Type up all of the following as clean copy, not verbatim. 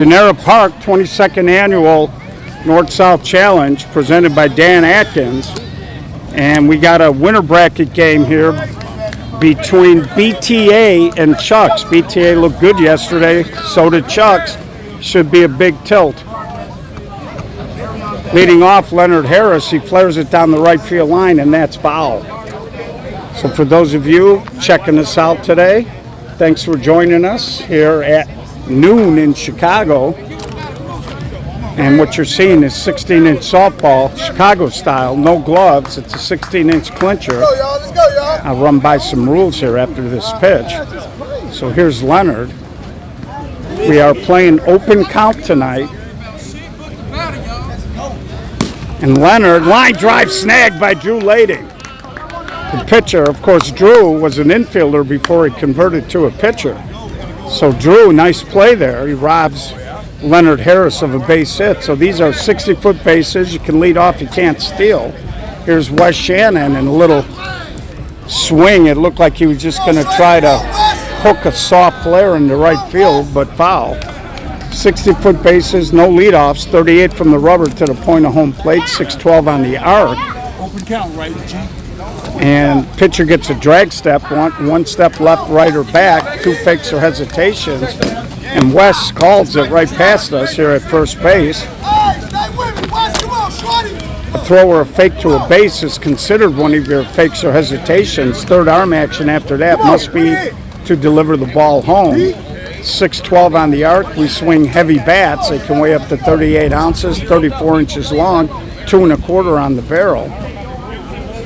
Janura Park 22nd Annual North-South Challenge presented by Dan Atkins. And we got a winter bracket game here between BTA and Chucks. BTA looked good yesterday, so did Chucks. Should be a big tilt. Leading off, Leonard Harris, he flares it down the right field line, and that's foul. So for those of you checking us out today, thanks for joining us here at noon in Chicago. And what you're seeing is 16-inch softball, Chicago style, no gloves. It's a 16-inch clincher. I'll run by some rules here after this pitch. So here's Leonard. We are playing open count tonight. And Leonard, line drive snagged by Drew Lading. The pitcher, of course, Drew was an infielder before he converted to a pitcher. So Drew, nice play there. He robs Leonard Harris of a base hit. So these are 60-foot bases. You can lead off, you can't steal. Here's Wes Shannon and a little swing. It looked like he was just going to try to hook a soft flare into right field, but foul. 60-foot bases, no leadoffs. 38 from the rubber to the point of home plate. 6-12 on the arc. Open count, right, G? And pitcher gets a drag step, one step left, right, or back, two fakes or hesitations, and Wes calls it right past us here at first base. A throw or a fake to a base is considered one of your fakes or hesitations. Third arm action after that must be to deliver the ball home. 6-12 on the arc. We swing heavy bats. They can weigh up to 38 ounces, 34 inches long, 2 1/4 on the barrel.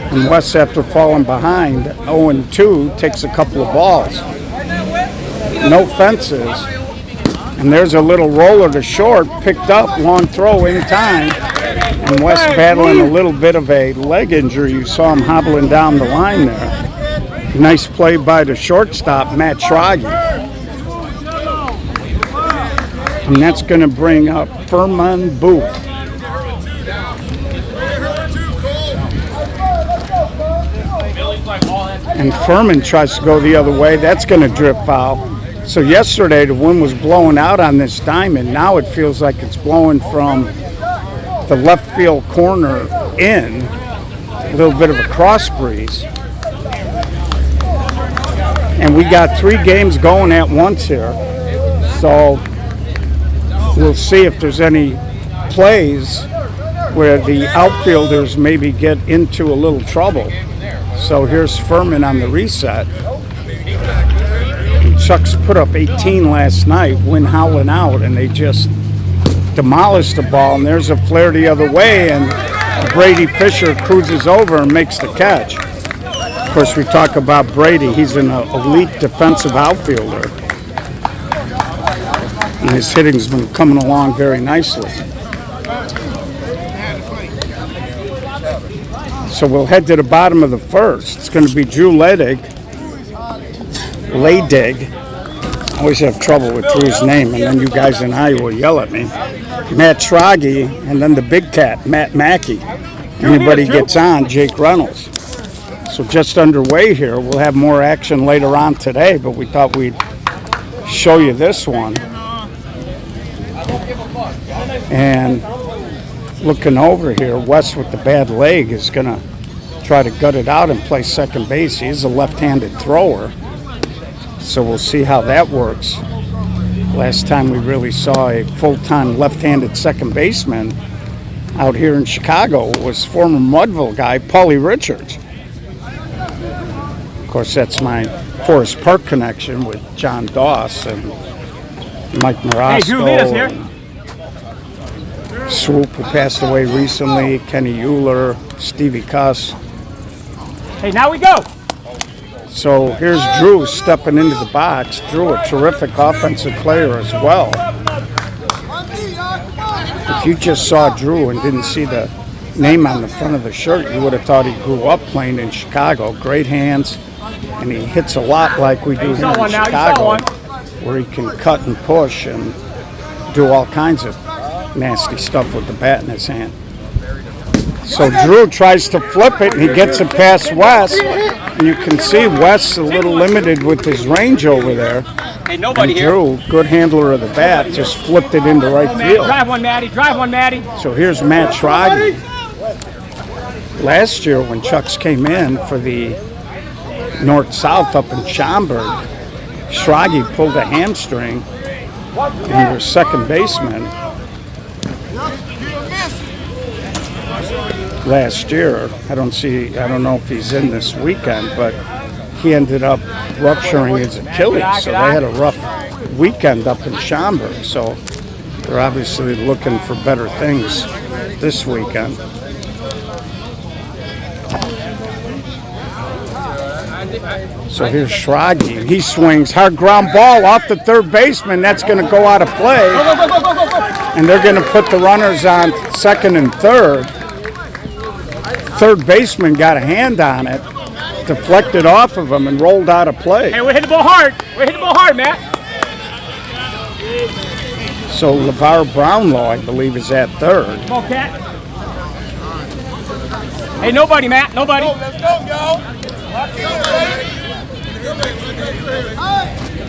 And Wes, after falling behind 0-2, takes a couple of balls. No fences. And there's a little roller to short, picked up, long throw in time. And Wes battling a little bit of a leg injury. You saw him hobbling down the line there. Nice play by the shortstop, Matt Schrage. And that's going to bring up Furman Booth. And Furman tries to go the other way. That's going to drip foul. So yesterday the wind was blowing out on this diamond. Now it feels like it's blowing from the left field corner in. A little bit of a cross breeze. And we got 3 games going at once here. So we'll see if there's any plays where the outfielders maybe get into a little trouble. So here's Furman on the reset. Chucks put up 18 last night, wind howling out, and they just demolished the ball. And there's a flare the other way, and Brady Fisher cruises over and makes the catch. Of course, we talk about Brady. He's an elite defensive outfielder. And his hitting's been coming along very nicely. So we'll head to the bottom of the first. It's going to be Drew Laydig. I always have trouble with Drew's name, and then you guys and I will yell at me. Matt Schrage, and then the big cat, Matt Mackey. Anybody gets on, Jake Reynolds. So just underway here. We'll have more action later on today, but we thought we'd show you this one. And looking over here, Wes with the bad leg is going to try to gut it out and play second base. He is a left-handed thrower, so we'll see how that works. Last time we really saw a full-time left-handed second baseman out here in Chicago was former Mudville guy, Paulie Richards. Of course, that's my Forest Park connection with John Doss and Mike Marasco. Hey, Drew, lead us here. Swoop, who passed away recently, Kenny Euler, Stevie Cuss. Hey, now we go. So here's Drew stepping into the box. Drew, a terrific offensive player as well. If you just saw Drew and didn't see the name on the front of the shirt, you would have thought he grew up playing in Chicago. Great hands, and he hits a lot like we do here in Chicago, where he can cut and push and do all kinds of nasty stuff with the bat in his hand. So Drew tries to flip it, and he gets it past Wes. And you can see Wes a little limited with his range over there. Hey, nobody And here. Drew, good handler of the bat, just flipped it into right field. Drive one, Maddie. Drive one, Maddie. So here's Matt Schrage. Last year when Chucks came in for the North-South up in Schaumburg, Schrage pulled a hamstring and their second baseman last year. I don't know if he's in this weekend, but he ended up rupturing his Achilles. So they had a rough weekend up in Schaumburg. So they're obviously looking for better things this weekend. So here's Schrage. He swings hard ground ball off the third baseman. That's going to go out of play. And they're going to put the runners on second and third. Third baseman got a hand on it, deflected off of him, and rolled out of play. Hey, we're hitting the ball hard. We're hitting the ball hard, Matt. So LeVar Brownlow, I believe, is at third. Come on, Cat. Hey, nobody, Matt. Nobody. Let's go, y'all.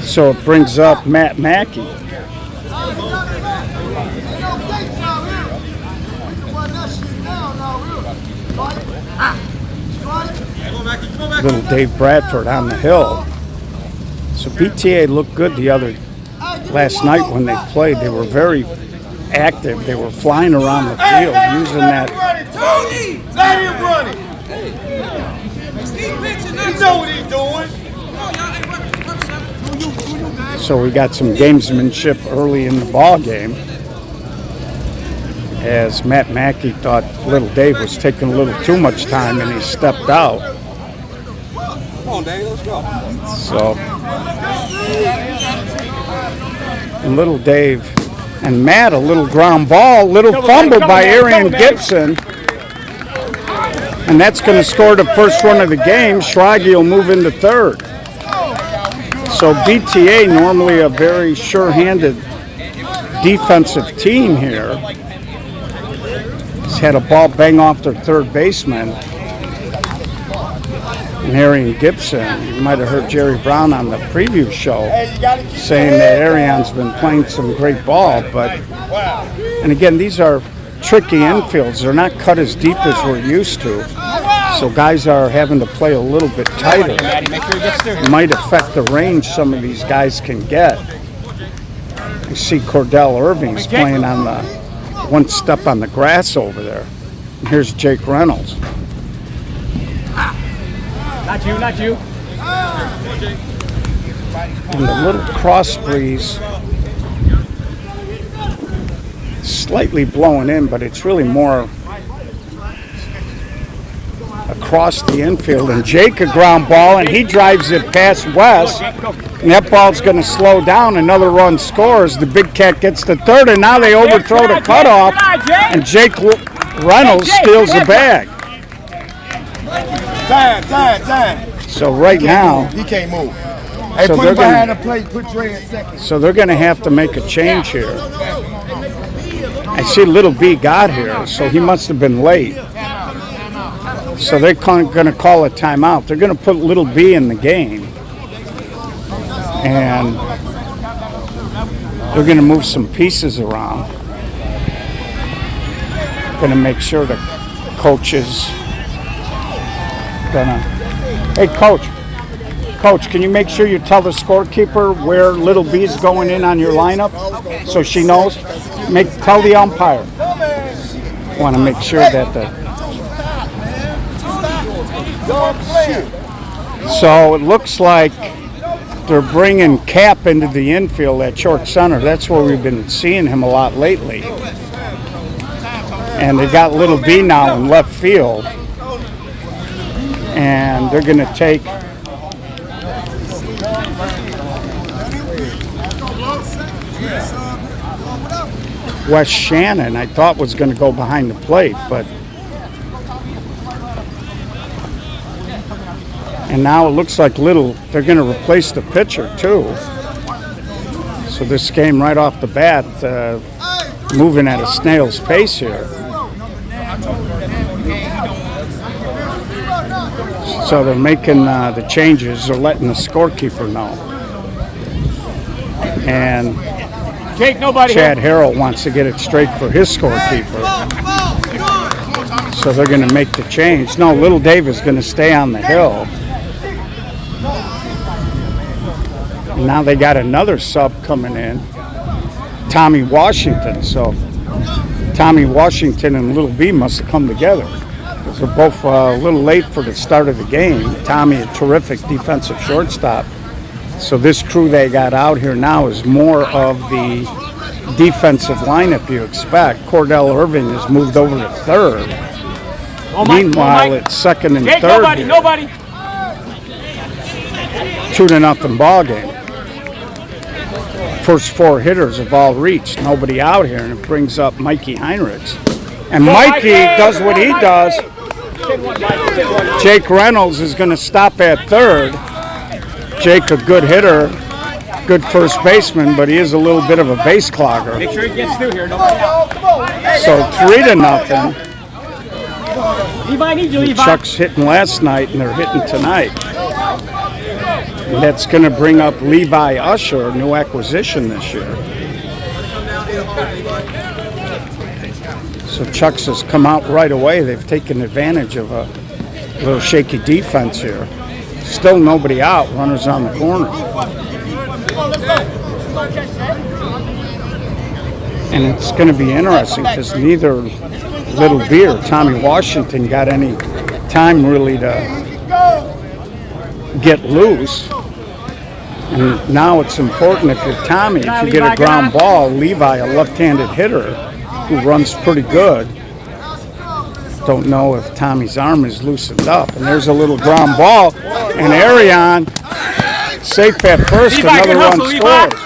So it brings up Matt Mackey. Little Dave Bradford on the hill. So BTA looked good last night when they played. They were very active. They were flying around the field using that. Tony, let him run it. He know what he's doing. So we got some gamesmanship early in the ball game, as Matt Mackey thought Little Dave was taking a little too much time, and he stepped out. Come on, Dave, let's go. So, and Little Dave and Matt, a little ground ball, little fumble by Arian Gibson. And that's going to score the first run of the game. Schrage will move into third. So BTA, normally a very sure-handed defensive team here, has had a ball bang off their third baseman. And Arian Gibson, you might have heard Jerry Brown on the preview show saying that Arian's been playing some great ball, and again, these are tricky infields. They're not cut as deep as we're used to, so guys are having to play a little bit tighter. It might affect the range some of these guys can get. You see Cordell Irving's playing on the one step on the grass over there. And here's Jake Reynolds. Not you, not you. And the little cross breeze slightly blowing in, but it's really more across the infield. And Jake a ground ball, and he drives it past Wes. And that ball's going to slow down. Another run scores. The Big Cat gets the third, and now they overthrow the cutoff. And Jake Reynolds steals the bag. Time. So right now, He can't move. Hey, So put they're him behind gonna- the plate. Put Trey in second. so they're going to have to make a change here. I see Little B got here, so he must have been late. So they're going to call a timeout. They're going to put Little B in the game. And they're going to move some pieces around. Going to make sure the coach is going to... Hey, Coach, can you make sure you tell the scorekeeper where Little B's going in on your lineup so she knows? Tell the umpire. Want to make sure that So it looks like they're bringing Cap into the infield at short center. That's where we've been seeing him a lot lately. And they got Little B now in left field. And they're going to take Wes Shannon, I thought was going to go behind the plate, but and now it looks like they're going to replace the pitcher too. So this game right off the bat, moving at a snail's pace here. So they're making the changes. They're letting the scorekeeper know. And Jake, nobody Chad here. Harrell wants to get it straight for his scorekeeper. So they're going to make the change. No, Little Dave is going to stay on the hill. And now they got another sub coming in, Tommy Washington. So Tommy Washington and Little B must have come together. They're both a little late for the start of the game. Tommy, a terrific defensive shortstop. So this crew they got out here now is more of the defensive lineup you expect. Cordell Irving has moved over to third. Meanwhile, it's second and Jake, third. nobody, Here. nobody. 2-0 ball game. First four hitters have all reached. Nobody out here, and it brings up Mikey Heinrichs. And Mikey does what he does. Jake Reynolds is going to stop at third. Jake, a good hitter, good first baseman, but he is a little bit of a base clogger. Make sure he gets through here. Nobody out. So 3-0. Levi, I need you, Levi. Chuck's hitting last night, and they're hitting tonight. And that's going to bring up Levi Usher, a new acquisition this year. So Chuck's has come out right away. They've taken advantage of a little shaky defense here. Still nobody out. Runners on the corner. And it's going to be interesting because neither Little B or Tommy Washington got any time really to get loose. And now it's important if you're Tommy, if you get a ground ball, Levi, a left-handed hitter who runs pretty good. Don't know if Tommy's arm is loosened up. And there's a little ground ball. And Arion, safe at first, Levi, another good run hustle, Levi. scores.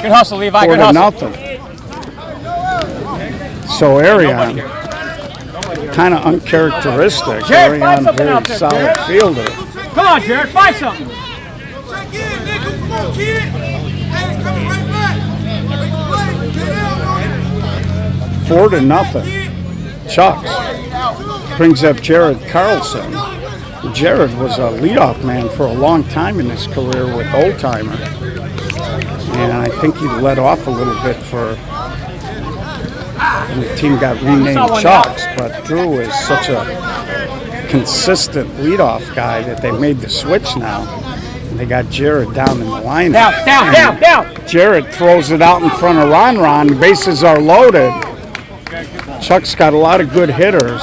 Good hustle, Levi. 4-0. So Arion, kind of uncharacteristic. Jared, find Arion, something out very there, solid Jared. fielder. Come on, Jared, find something. Check in, nigga. Come on, kid. Hey, it's coming right back. Get out, 4-0. Chucks brings up Jared Carlson. Jared was a leadoff man for a long time in his career with Old Timer. And I think he let off a little bit when the team got renamed Chucks. But Drew is such a consistent leadoff guy that they made the switch now. And they got Jared down in the lineup. Down. Jared throws it out in front of Ron. The bases are loaded. Chuck's got a lot of good hitters.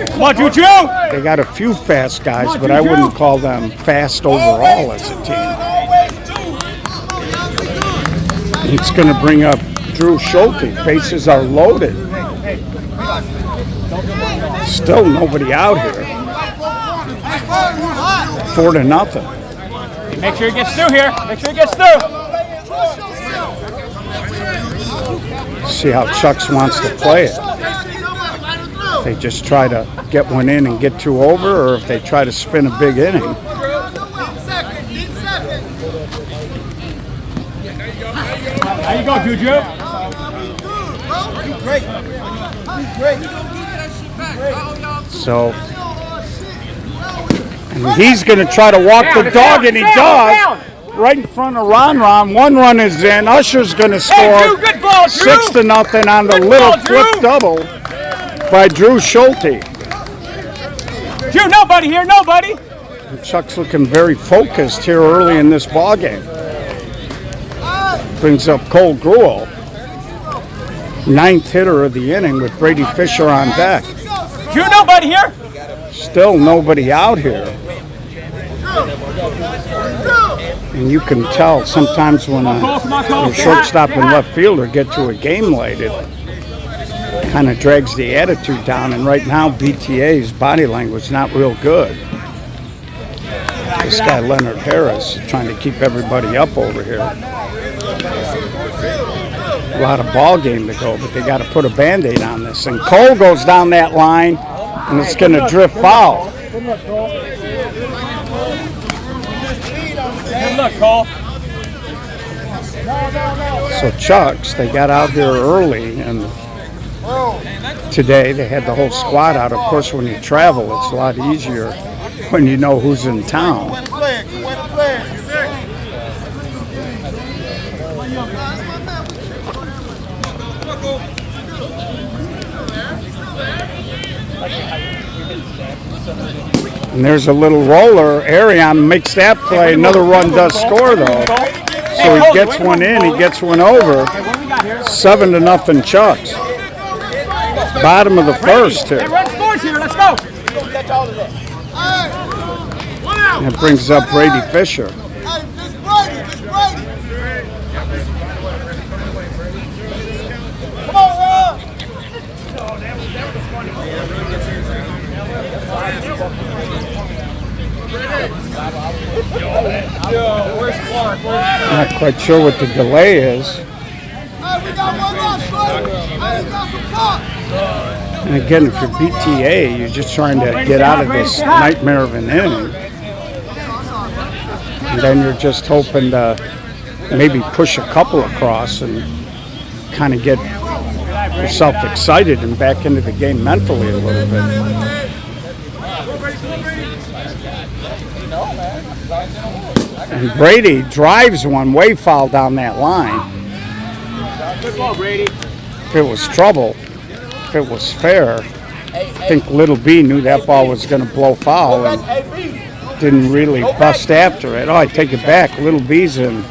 Come on, Juju. They got a few fast guys, but I wouldn't call them fast overall as a team. It's going to bring up Drew Schulte. Bases are loaded. Still nobody out here. 4-0. Make sure he gets through here. Make sure he gets through. See how Chucks wants to play it. If they just try to get one in and get two over, or if they try to spin a big inning. How you go, Juju? So, and he's going to try to walk the dog, and he does. Right in front of Ron. One run is in. Usher's going to score. Hey, Drew, good ball, Drew. 6-0 on the Good little ball, Drew. flip double by Drew Schulte. Drew, nobody here, nobody. And Chuck's looking very focused here early in this ball game. Brings up Cole Gruel, 9th hitter of the inning with Brady Fisher on deck. Drew, nobody here. Still nobody out here. And you can tell sometimes when a shortstop and left fielder get to a game late, it kind of drags the attitude down. And right now, BTA's body language is not real good. This guy, Leonard Harris, is trying to keep everybody up over here. A lot of ball game to go, but they got to put a Band-Aid on this. And Cole goes down that line, and it's going to drift foul. Good luck, Cole. So Chucks, they got out here early, and today. They had the whole squad out. Of course, when you travel, it's a lot easier when you know who's in town. And there's a little roller. Arion makes that play. Another run does score, though. So he gets one in. He gets one over. 7-0 Chucks. Bottom of the first here. Run scores here. Let's go. And it brings up Brady Fisher. Not quite sure what the delay is. And again, if you're BTA, you're just trying to get out of this nightmare of an inning. And then you're just hoping to maybe push a couple across and kind of get yourself excited and back into the game mentally a little bit. And Brady drives one way foul down that line. Good ball, Brady. If it was trouble, if it was fair, I think Little B knew that ball was going to blow foul and didn't really bust after it. Oh, I take it back. Little B's in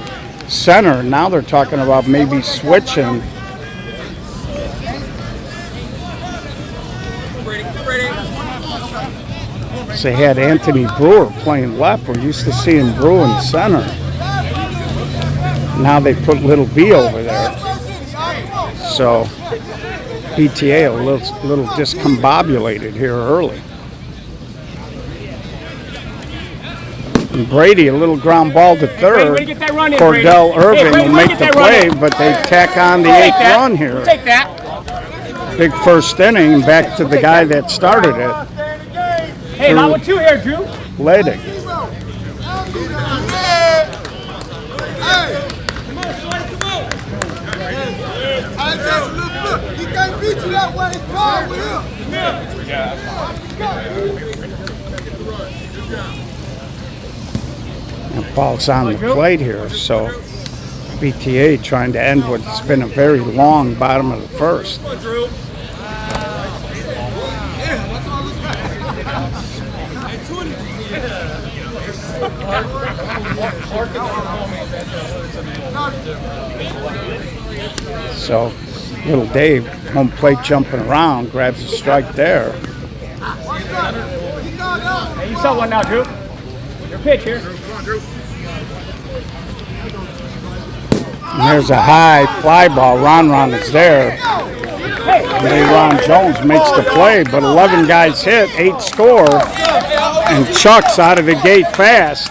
center. Now they're talking about maybe switching. They had Anthony Brewer playing left. We're used to seeing Brewer in center. Now they put Little B over there. So BTA a little discombobulated here early. And Brady, a little ground ball to third. Cordell Irving will make the play, but they tack on the 8th run here. Take that. Big first inning, back to the guy that started it. Hey, line with 2 here, Drew. Ledig. He can't beat you that way. It's wrong with him. And ball's on the plate here, so BTA trying to end what's been a very long bottom of the first. So little Dave, home plate jumping around, grabs a strike there. Hey, you saw one now, Drew. Your pitch here. And there's a high fly ball. Ron is there. And then Ron Jones makes the play, but 11 guys hit, 8 score, and Chuck's out of the gate fast.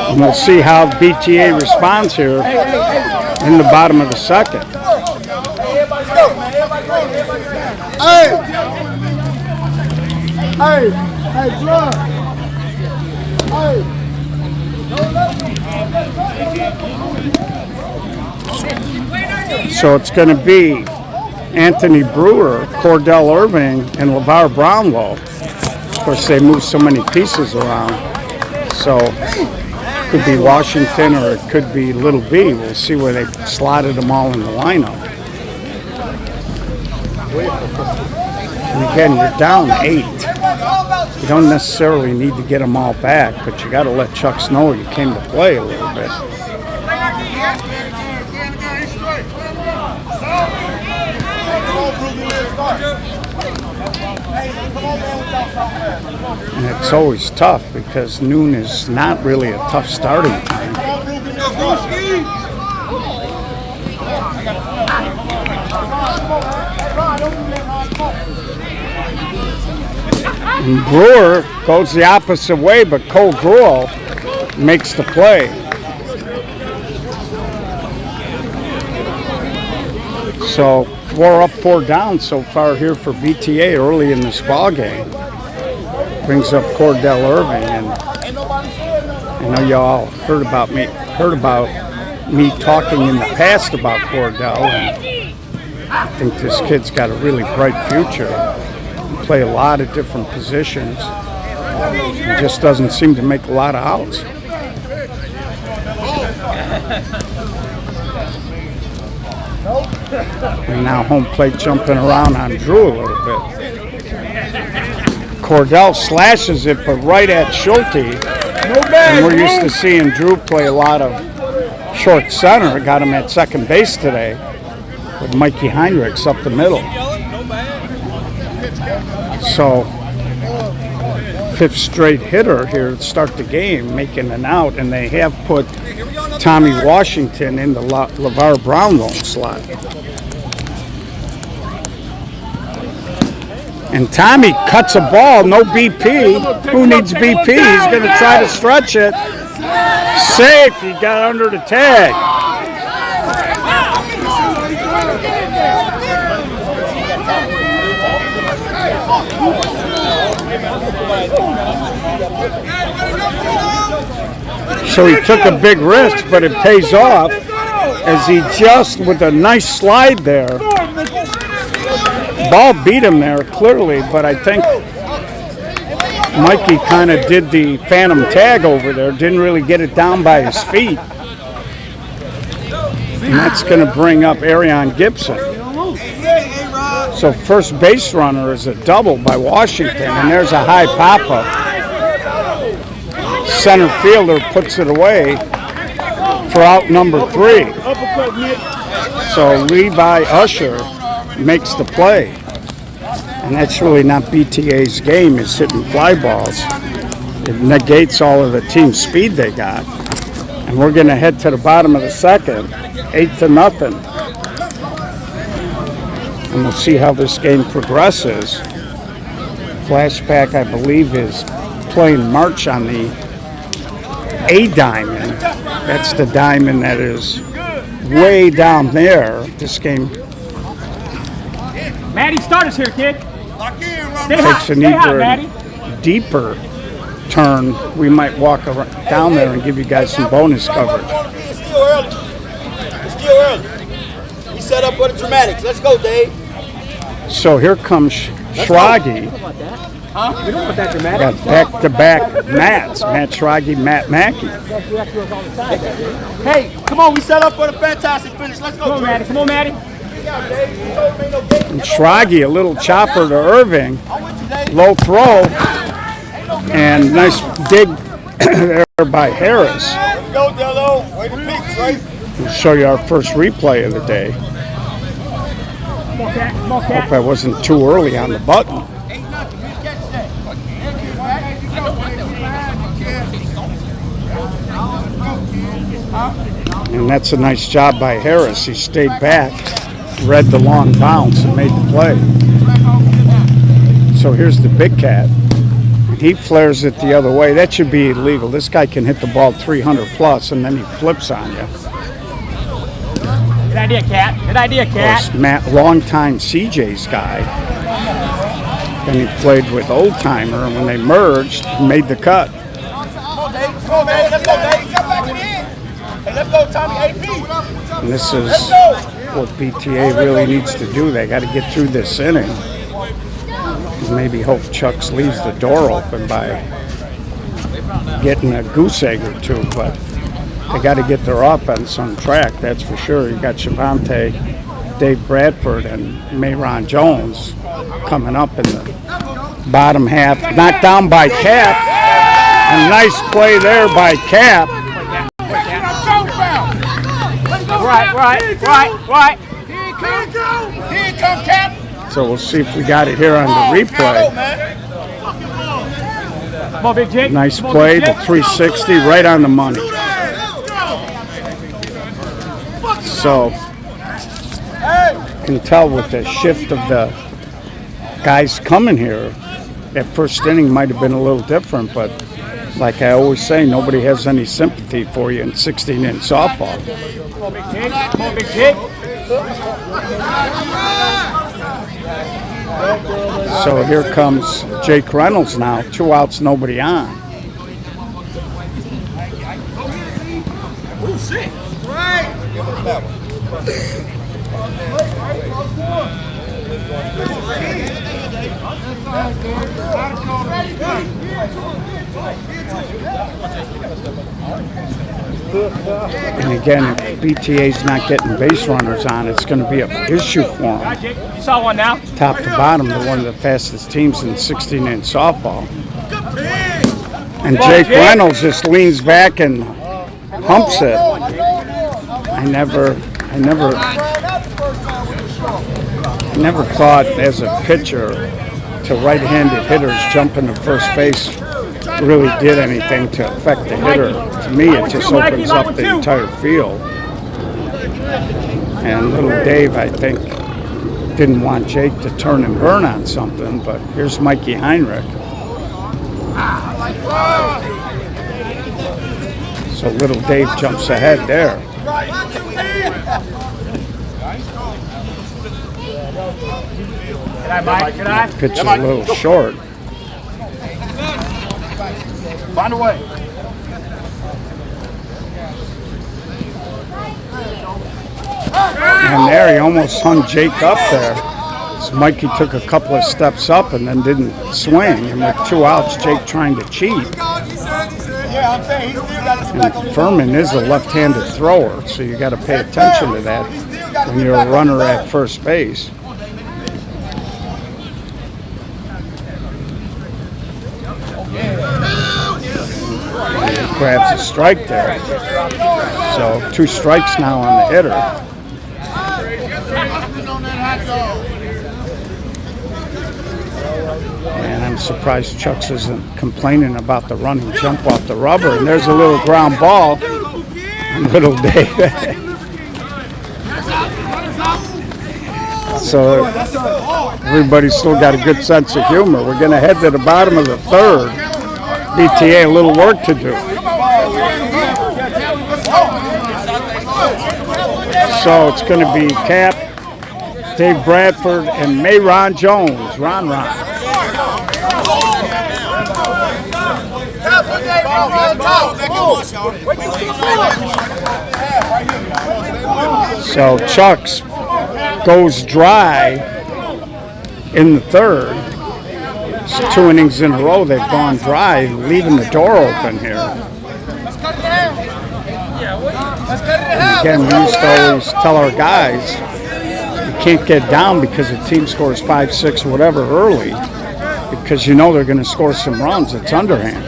And we'll see how BTA responds here in the bottom of the second. Hey, bro. So it's going to be Anthony Brewer, Cordell Irving, and LeVar Brownlow. Of course, they move so many pieces around. So it could be Washington or it could be Little B. We'll see where they slotted them all in the lineup. And again, you're down 8. You don't necessarily need to get them all back, but you got to let Chucks know you came to play a little bit. And it's always tough because noon is not really a tough starting time. And Brewer goes the opposite way, but Cole Gruel makes the play. So 4 up, 4 down so far here for BTA early in this ball game. Brings up Cordell Irving, and I know y'all heard about me talking in the past about Cordell, and I think this kid's got a really bright future. Play a lot of different positions. He just doesn't seem to make a lot of outs. And now home plate jumping around on Drew a little bit. Cordell slashes it, but right at Schulte. And we're used to seeing Drew play a lot of short center. Got him at second base today with Mikey Heinrichs up the middle. So, fifth straight hitter here to start the game, making an out, and they have put Tommy Washington in the LeVar Brownlow slot. And Tommy cuts a ball, no BP. Who needs BP? He's going to try to stretch it. Safe, he got under the tag. So he took a big risk, but it pays off as he just, with a nice slide there, ball beat him there clearly, but I think Mikey kind of did the phantom tag over there, didn't really get it down by his feet. And that's going to bring up Arion Gibson. So first base runner is a double by Washington, and there's a high pop-up. Center fielder puts it away for out number 3. So Levi Usher makes the play. And that's really not BTA's game, is hitting fly balls. It negates all of the team speed they got. And we're going to head to the bottom of the second, 8-0. And we'll see how this game progresses. Flashback, I believe, is playing March on the A diamond. That's the diamond that is way down there. This game Maddie, start us here, kid. takes an even deeper turn. We might walk around, down there and give you guys some bonus coverage. It's still early. It's still early. We set up for the dramatics. Let's go, Dave. So here comes Schrage. Huh? We don't want that dramatic. Got back-to-back Matts. Matt Schrage, Matt Mackey. Hey, come on. We set up for the fantastic finish. Let's go, Come on, Maddie. Come on, Maddie. And Schrage, a little chopper to Irving. Low throw. And nice dig there by Harris. Let's go, Dello. Way to pitch, right? We'll show you our first replay of the day. Come on, Cat. Come on, Cat. Hope I wasn't too early on the button. And that's a nice job by Harris. He stayed back, read the long bounce, and made the play. So here's the big cat. He flares it the other way. That should be illegal. This guy can hit the ball 300 plus, and then he flips on you. Good idea, Cat. Good idea, Of Cat. course, Matt, longtime CJ's guy. Then he played with Old Timer, and when they merged, he made the cut. Come on, Dave. Come on, man. Let's go, Dave. Come back in. Hey, let's go, Tommy. AP. And this is what BTA really needs to do. They got to get through this inning. Maybe hope Chucks leaves the door open by getting a goose egg or two, but they got to get their offense on track, that's for sure. You got Shavante, Dave Bradford, and Mayron Jones coming up in the bottom half. Knocked down by Cap. A nice play there by Cap. Right. Here you come, Cap. So we'll see if we got it here on the replay. Come on, Big Jake. Nice Come on, play, Big the Jake. 360 right on the money. So you can tell with the shift of the guys coming here, that first inning might have been a little different, but like I always say, nobody has any sympathy for you in 16-inch softball. Come on, Big Jake. Come on, Big Jake. So here comes Jake Reynolds now, 2 outs, nobody on. And again, if BTA's not getting base runners on, it's going to be an issue for them. You saw one now? Top to bottom, they're one of the fastest teams in 16-inch softball. And Jake Reynolds just leans back and humps it. I never thought as a pitcher to right-handed hitters jumping to first base really did anything to affect the hitter. To me, it just opens up the entire field. And little Dave, I think, didn't want Jake to turn and burn on something, but here's Mikey Heinrich. So little Dave jumps ahead there. Good eye, Mike. Good eye. Pitch is a little short. Find a way. And there he almost hung Jake up there. So Mikey took a couple of steps up and then didn't swing. And with 2 outs, Jake trying to cheat. And Furman is a left-handed thrower, so you got to pay attention to that when you're a runner at first base. Grabs a strike there. So 2 strikes now on the hitter. And I'm surprised Chucks isn't complaining about the running jump off the rubber. And there's a little ground ball. And little Dave. So everybody's still got a good sense of humor. We're going to head to the bottom of the third. BTA a little work to do. So it's going to be Cap, Dave Bradford, and Mayron Jones. Ron. So Chucks goes dry in the third. It's 2 innings in a row they've gone dry, leaving the door open here. And again, we used to always tell our guys, you can't get down because the team scores 5, 6, whatever early, because you know they're going to score some runs. It's underhand.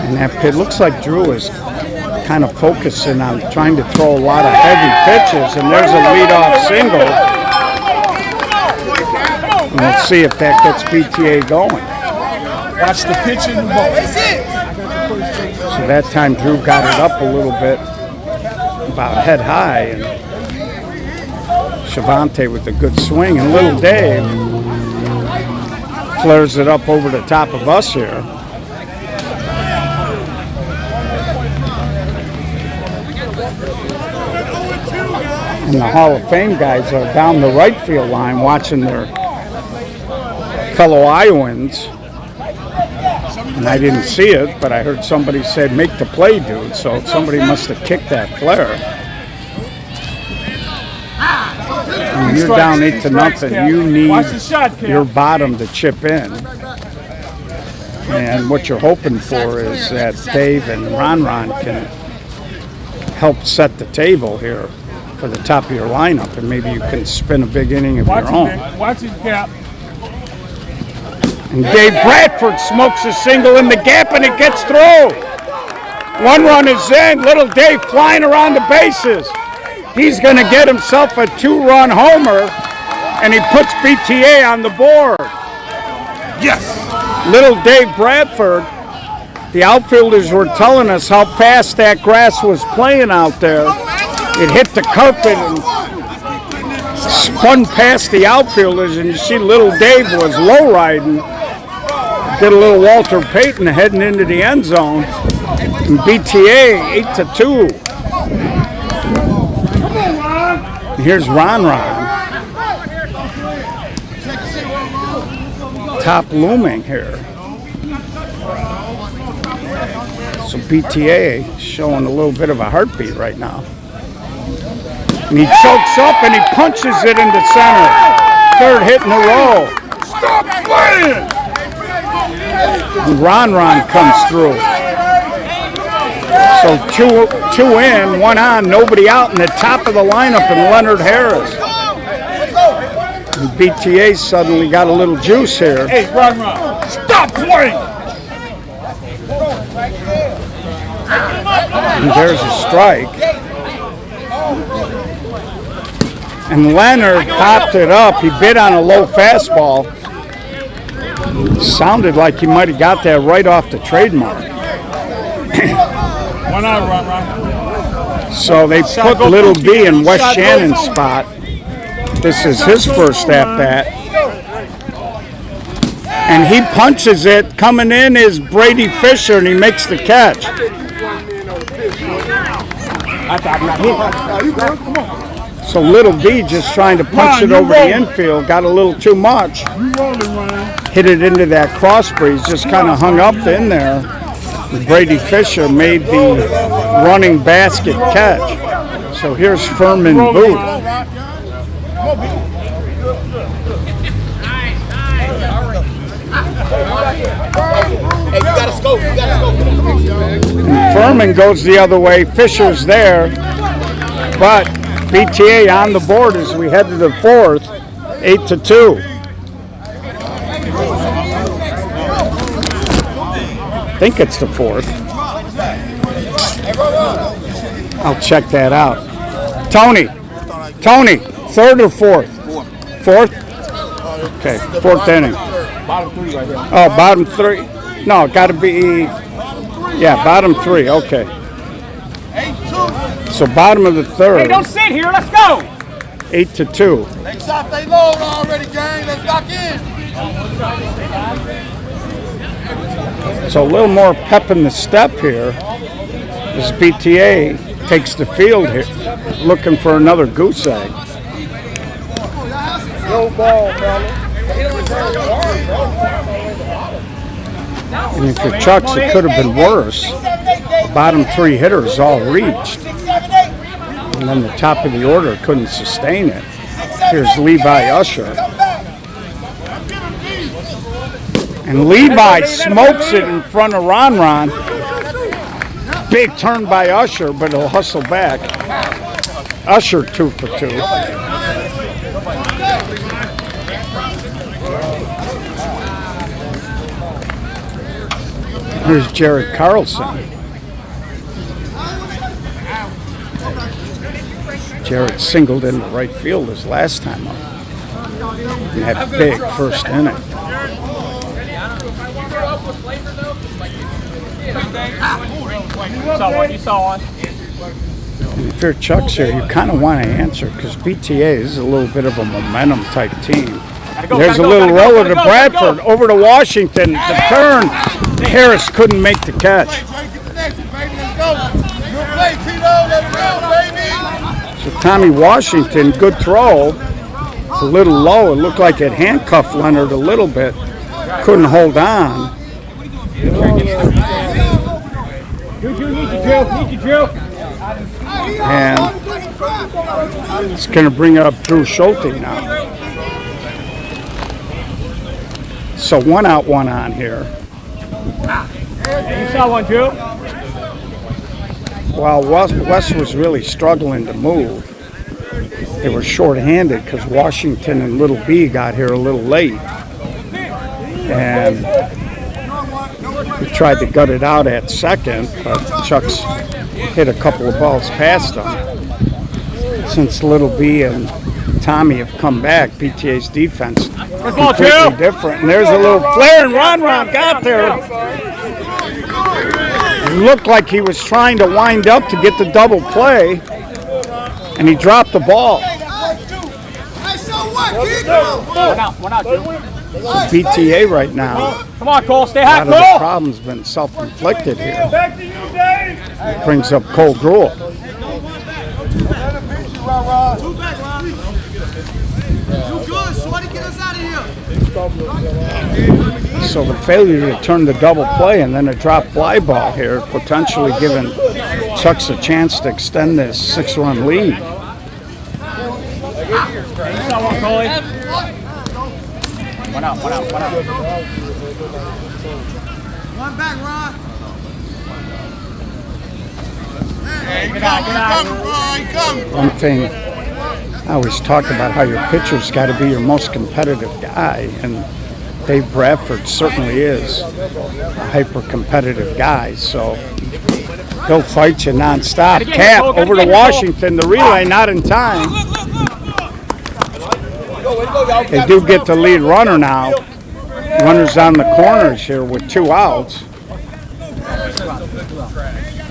And that pitch looks like Drew is kind of focusing on trying to throw a lot of heavy pitches, and there's a leadoff single. And we'll see if that gets BTA going. Watch the pitch in the ball. So that time Drew got it up a little bit, about head high, and Shavante with a good swing, and little Dave flares it up over the top of us here. And the Hall of Fame guys are down the right field line watching their fellow Iowans. And I didn't see it, but I heard somebody say, make the play, dude. So somebody must have kicked that flare. When you're down 8-0, you need your bottom to chip in. And what you're hoping for is that Dave and Ron can help set the table here for the top of your lineup, and maybe you can spin a big inning of your own. Watch it, Cap. And Dave Bradford smokes a single in the gap, and it gets through. 1 run is in. Little Dave flying around the bases. He's going to get himself a 2-run homer, and he puts BTA on the board. Yes. Little Dave Bradford, the outfielders were telling us how fast that grass was playing out there. It hit the carpet and spun past the outfielders, and you see little Dave was low riding. Did a little Walter Payton heading into the end zone. And BTA 8-2. Here's Ron. Top looming here. So BTA showing a little bit of a heartbeat right now. And he chokes up and he punches it into center. Third hit in a row. Stop playing! And Ron comes through. So two in, one on, nobody out in the top of the lineup and Leonard Harris. And BTA suddenly got a little juice here. Hey, run. Stop playing! And there's a strike. And Leonard popped it up. He bit on a low fastball. Sounded like he might have got that right off the trademark. One out, run. So they put Little B in West Shannon's spot. This is his first at-bat. And he punches it. Coming in is Brady Fisher, and he makes the catch. So Little B just trying to punch it over the infield. Got a little too much. Hit it into that cross breeze. Just kind of hung up in there. Brady Fisher made the running basket catch. So here's Furman Booth. Hey, you gotta scope. And Furman goes the other way. Fisher's there. But BTA on the board as we head to the fourth. 8-2. I think it's the fourth. I'll check that out. Tony, third or fourth? Fourth? Okay, fourth inning. Bottom three right here. Oh, bottom three? No, got to be, yeah, bottom three, okay. So bottom of the third. Hey, don't sit here. Let's go. 8-2. They shot they load already, gang. Let's lock in. So a little more pep in the step here as BTA takes the field here, looking for another goose egg. And if you're Chucks, it could have been worse. The bottom three hitters all reached. And then the top of the order couldn't sustain it. Here's Levi Usher. And Levi smokes it in front of Ron. Big turn by Usher, but he'll hustle back. Usher 2 for 2. Here's Jared Carlson. Jared singled into right field his last time up. In that big first inning. You saw one. And if you're Chucks here, you kind of want to answer because BTA is a little bit of a momentum type team. There's a little roller to Bradford, over to Washington. The turn, Harris couldn't make the catch. So Tommy Washington, good throw. It's a little low. It looked like it handcuffed Leonard a little bit. Couldn't hold on. And it's going to bring up Drew Schulte now. So 1 out, 1 on here. You saw one, Drew? While West was really struggling to move, they were short-handed because Washington and Little B got here a little late. And we tried to gut it out at second, but Chucks hit a couple of balls past them. Since Little B and Tommy have come back, PTA's defense completely different. And there's a little flare, and Ron got there. It looked like he was trying to wind up to get the double play, and he dropped the ball. One out, Drew. So BTA right now, Come on, Cole. Stay a high, lot of the Cole. problems been self-inflicted here. Brings up Cole Gruel. So the failure to turn the double play and then a drop fly ball here, potentially giving Chucks a chance to extend this 6-run lead. out one, Coley. One out. One back, Ron. Get out. One thing, I always talk about how your pitcher's got to be your most competitive guy, and Dave Bradford certainly is a hyper-competitive guy, so he'll fight you nonstop. Cap over to Washington, the relay not in time. They do get the lead runner now. Runners on the corners here with 2 outs.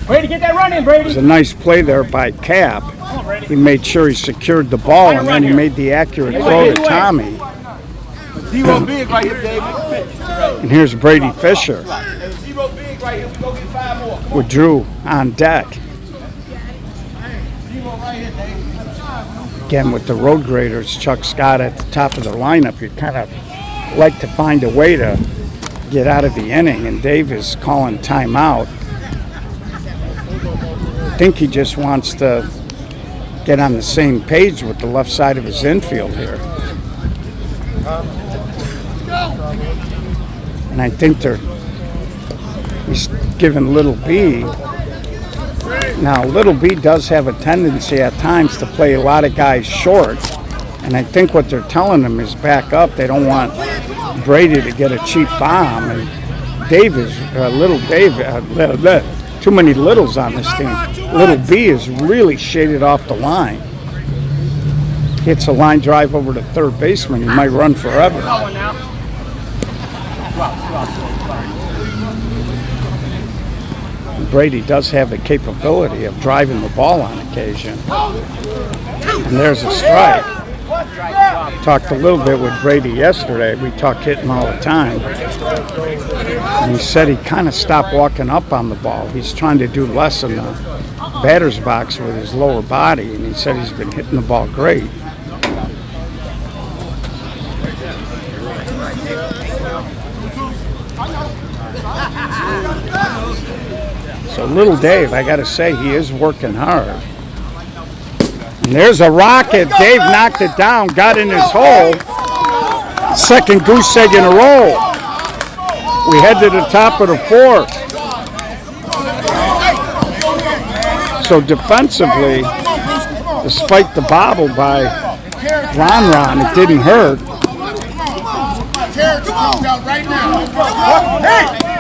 Brady, get that run in, Brady. It was a nice play there by Cap. He made sure he secured the ball, and then he made the accurate throw to Tommy. Zero big right here, David. And here's Brady Fisher Zero big right here. We go get 5 more. with Drew on deck. Zero right here, David. Again, with the road graders, Chuck Scott at the top of the lineup, you'd kind of like to find a way to get out of the inning, and Dave is calling timeout. I think he just wants to get on the same page with the left side of his infield here. And I think he's giving Little B. Now, Little B does have a tendency at times to play a lot of guys short, and I think what they're telling him is back up. They don't want Brady to get a cheap bomb, and Little Dave, too many littles on this team. Little B is really shaded off the line. Hits a line drive over to third baseman, he might run forever. Brady does have the capability of driving the ball on occasion. And there's a strike. Talked a little bit with Brady yesterday. We talk hitting all the time. And he said he kind of stopped walking up on the ball. He's trying to do less in the batter's box with his lower body, and he said he's been hitting the ball great. So Little Dave, I got to say, he is working hard. And there's a rocket. Dave knocked it down, got in his hole. Second goose egg in a row. We head to the top of the 4th. So defensively, despite the bobble by Ron, it didn't hurt.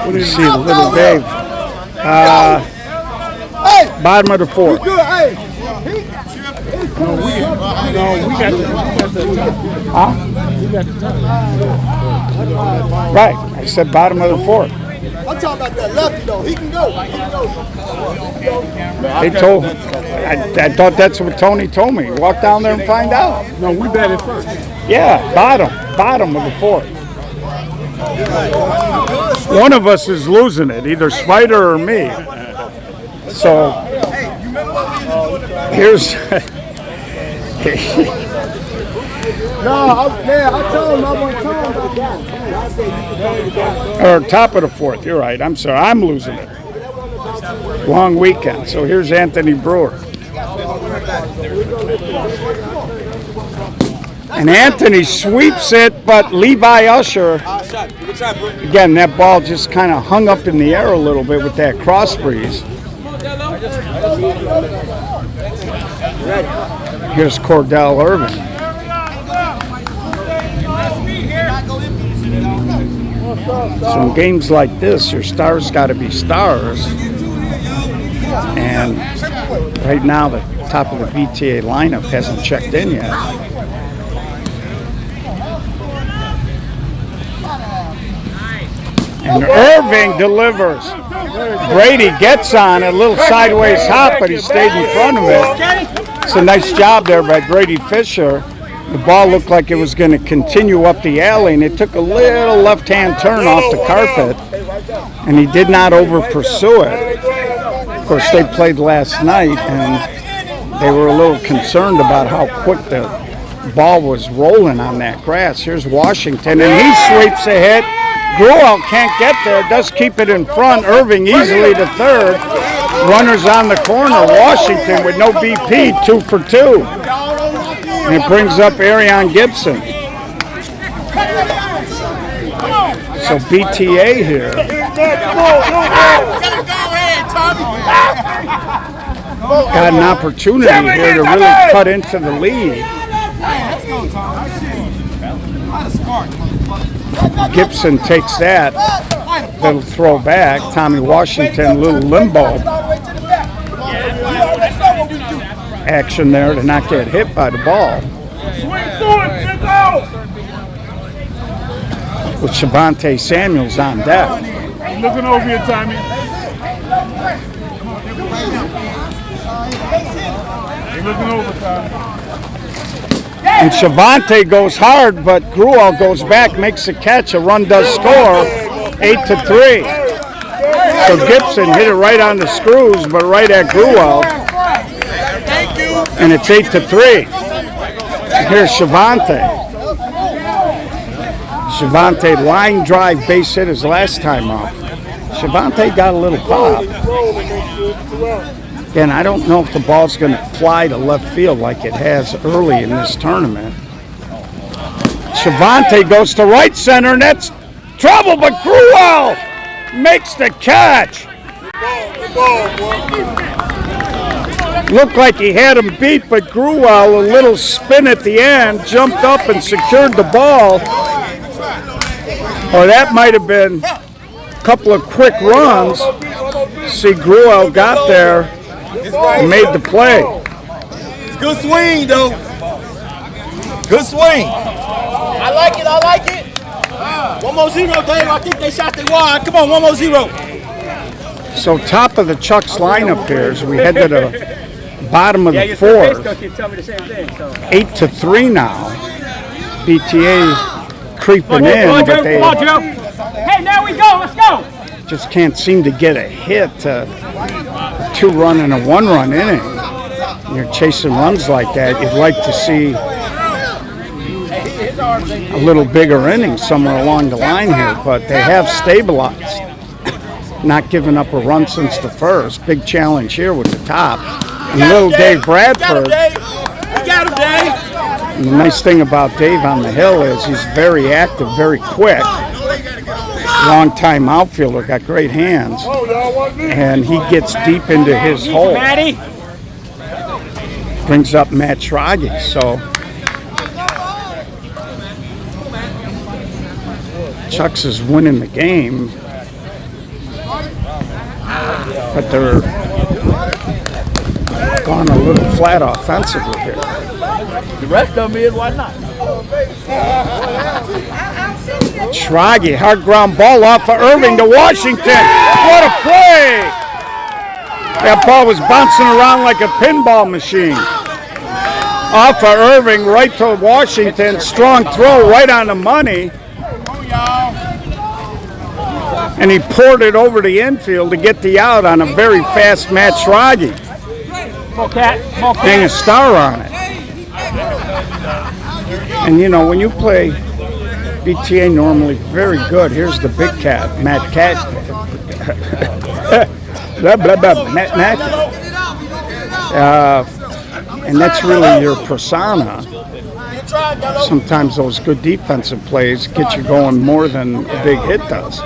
What do you see, Little Dave? Bottom of the 4th. Right, I said bottom of the 4th. I'm talking about that lefty though. He can go. They told. I thought that's what Tony told me. Walk down there and find out. No, we batted first. Yeah, bottom of the 4th. One of us is losing it, either Spider or me. So here's. I told him I wasn't talking about that. Or top of the 4th, you're right. I'm sorry, I'm losing it. Long weekend. So here's Anthony Brewer. And Anthony sweeps it, but Levi Usher, again, that ball just kind of hung up in the air a little bit with that cross breeze. Here's Cordell Irvin. So in games like this, your stars got to be stars. And right now, the top of the VTA lineup hasn't checked in yet. And Irving delivers. Brady gets on a little sideways hop, but he stayed in front of it. It's a nice job there by Brady Fisher. The ball looked like it was going to continue up the alley, and it took a little left-hand turn off the carpet, and he did not over-pursue it. Of course, they played last night, and they were a little concerned about how quick the ball was rolling on that grass. Here's Washington, and he sweeps a hit. Gruel can't get there, does keep it in front. Irving easily to third. Runners on the corner. Washington with no BP, 2 for 2. And it brings up Arion Gibson. So BTA here. Got an opportunity here to really cut into the lead. Gibson takes that. Little throw back. Tommy Washington, little limbo action there to not get hit by the ball. With Shavonte Samuels on deck. Looking over here, Tommy. You're looking over, Tommy. And Shavonte goes hard, but Gruel goes back, makes a catch. A run does score, 8-3. So Gibson hit it right on the screws, but right at Gruel. And it's 8-3. Here's Shavonte. Shavonte line drive base hit his last time up. Shavonte got a little pop. Again, I don't know if the ball's going to fly to left field like it has early in this tournament. Shavonte goes to right center, and that's trouble, but Gruel makes the catch. Looked like he had him beat, but Gruel, a little spin at the end, jumped up and secured the ball. Or that might have been a couple of quick runs. See, Gruel got there and made the play. It's good swing, though. Good swing. I like it. I like it. 1 more 0, Dave. I think they shot the wide. Come on, 1 more 0. So top of the Chuck's lineup here as we head to the bottom of the fourth. 8-3 now. BTA creeping in, but they Hey, now we go. Let's go. just can't seem to get a hit. A 2-run and a 1-run inning. You're chasing runs like that, you'd like to see a little bigger inning somewhere along the line here, but they have stabilized. Not giving up a run since the first. Big challenge here with the top. And little Dave Bradford. Got him, Dave. And the nice thing about Dave on the hill is he's very active, very quick. Long-time outfielder, got great hands. And he gets deep into his hole. Brings up Matt Schrage. So Chucks is winning the game, but they're gone a little flat offensively here. The rest of them is, why not? Schrage, hard ground ball off of Irving to Washington. What a play! That ball was bouncing around like a pinball machine. Off of Irving, right to Washington. Strong throw right on the money. And he poured it over the infield to get the out on a very fast Matt Schrage. Hang a star on it. And you know, when you play BTA normally very good, here's the big cat, Matt Cat. Matt Mack. And that's really your persona. Sometimes those good defensive plays get you going more than a big hit does.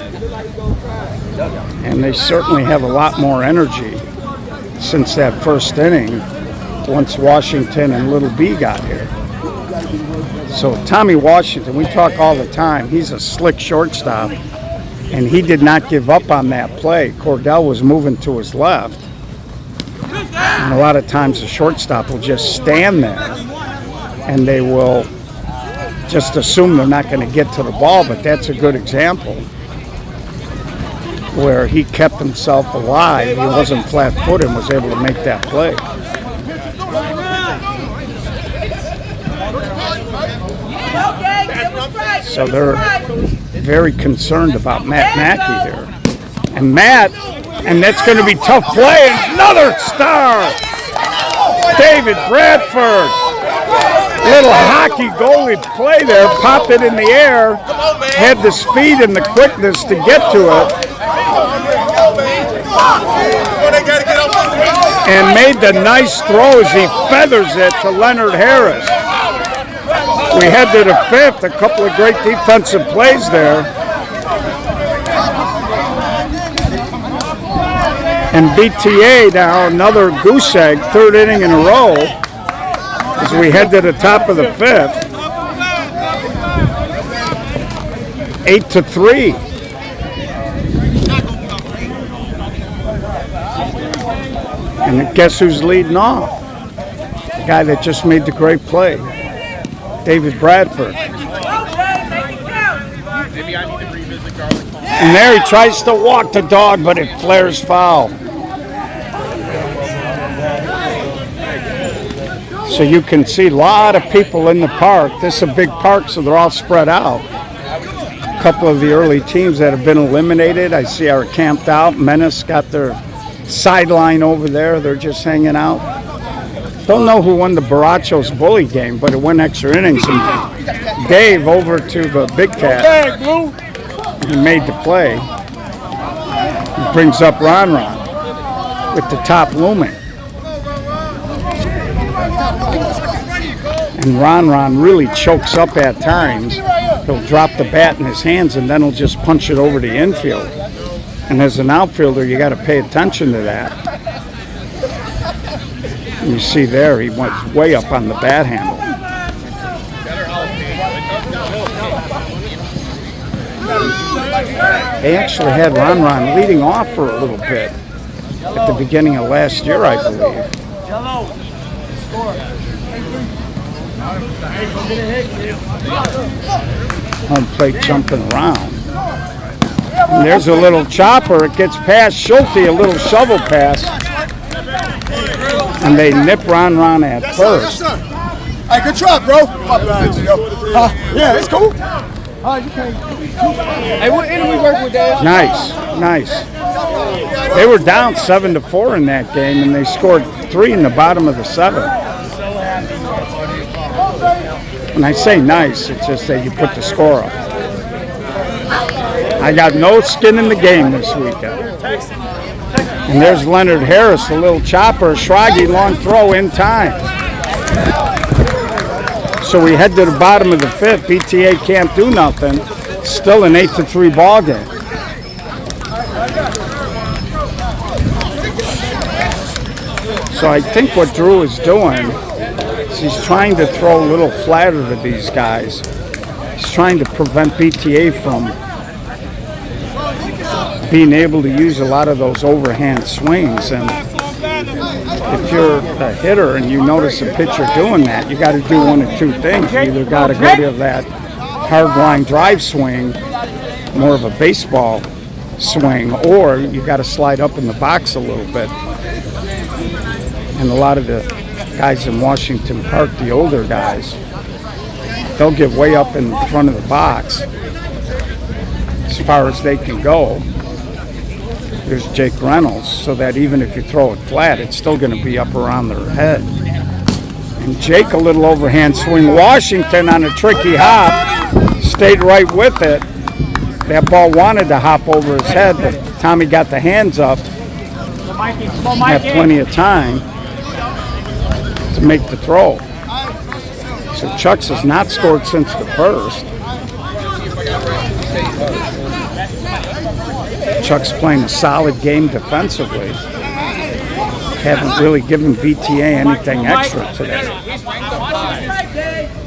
And they certainly have a lot more energy since that first inning, once Washington and Little B got here. So Tommy Washington, we talk all the time, he's a slick shortstop, and he did not give up on that play. Cordell was moving to his left, and a lot of times the shortstop will just stand there, and they will just assume they're not going to get to the ball, but that's a good example where he kept himself alive. He wasn't flat-footed and was able to make that play. So they're very concerned about Matt Mackey here. And Matt, and that's going to be tough play. Another star! David Bradford. Little hockey goalie play there. Popped it in the air. Had the speed and the quickness to get to it. And made the nice throw as he feathers it to Leonard Harris. We head to the fifth. A couple of great defensive plays there. And BTA now another goose egg, third inning in a row, as we head to the top of the fifth. 8-3. And guess who's leading off? The guy that just made the great play, David Bradford. And there he tries to walk the dog, but it flares foul. So you can see a lot of people in the park. This is a big park, so they're all spread out. A couple of the early teams that have been eliminated, I see, are camped out. Menace got their sideline over there. They're just hanging out. Don't know who won the Barachos bully game, but it went extra innings. And Dave over to the Big Cat. He made the play. He brings up Ron with the top looming. And Ron really chokes up at times. He'll drop the bat in his hands and then he'll just punch it over the infield. And as an outfielder, you got to pay attention to that. And you see there, he went way up on the bat handle. They actually had Ron leading off for a little bit at the beginning of last year, I believe. Home plate jumping around. And there's a little chopper. It gets past Schulte, a little shovel pass. And they nip Ron at first. Hey, good job, bro. Yeah, it's cool. Hey, what inning we work with, Dad? Nice. They were down 7-4 in that game, and they scored 3 in the bottom of the 7th. When I say nice, it's just that you put the score up. I got no skin in the game this weekend. And there's Leonard Harris, a little chopper, Schragi, long throw in time. So we head to the bottom of the 5th. BTA can't do nothing. Still an 8-3 ball game. So I think what Drew is doing is he's trying to throw a little flatter to these guys. He's trying to prevent BTA from being able to use a lot of those overhand swings. And if you're a hitter and you notice a pitcher doing that, you got to do one of two things. You either got to go to that hard line drive swing, more of a baseball swing, or you got to slide up in the box a little bit. And a lot of the guys in Washington Park, the older guys, they'll get way up in front of the box as far as they can go. There's Jake Reynolds, so that even if you throw it flat, it's still going to be up around their head. And Jake, a little overhand swing. Washington on a tricky hop, stayed right with it. That ball wanted to hop over his head, but Tommy got the hands up. Had plenty of time to make the throw. So Chucks has not scored since the first. Chuck's playing a solid game defensively. Haven't really given BTA anything extra today.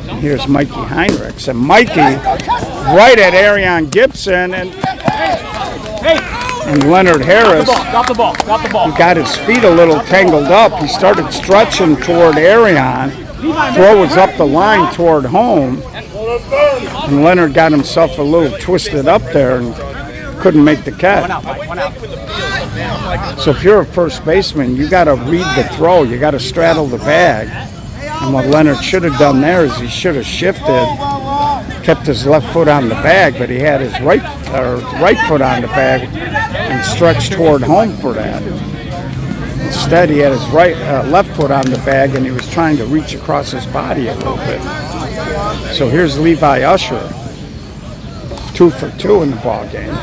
And here's Mikey Heinrichs. And Mikey right at Arion Gibson and Leonard Harris. Drop the ball. He got his feet a little tangled up. He started stretching toward Arion. Throw was up the line toward home. And Leonard got himself a little twisted up there and couldn't make the catch. So if you're a first baseman, you got to read the throw. You got to straddle the bag. And what Leonard should have done there is he should have shifted, kept his left foot on the bag, but he had his right foot on the bag and stretched toward home for that. Instead, he had his left foot on the bag and he was trying to reach across his body a little bit. So here's Levi Usher, 2 for 2 in the ball game.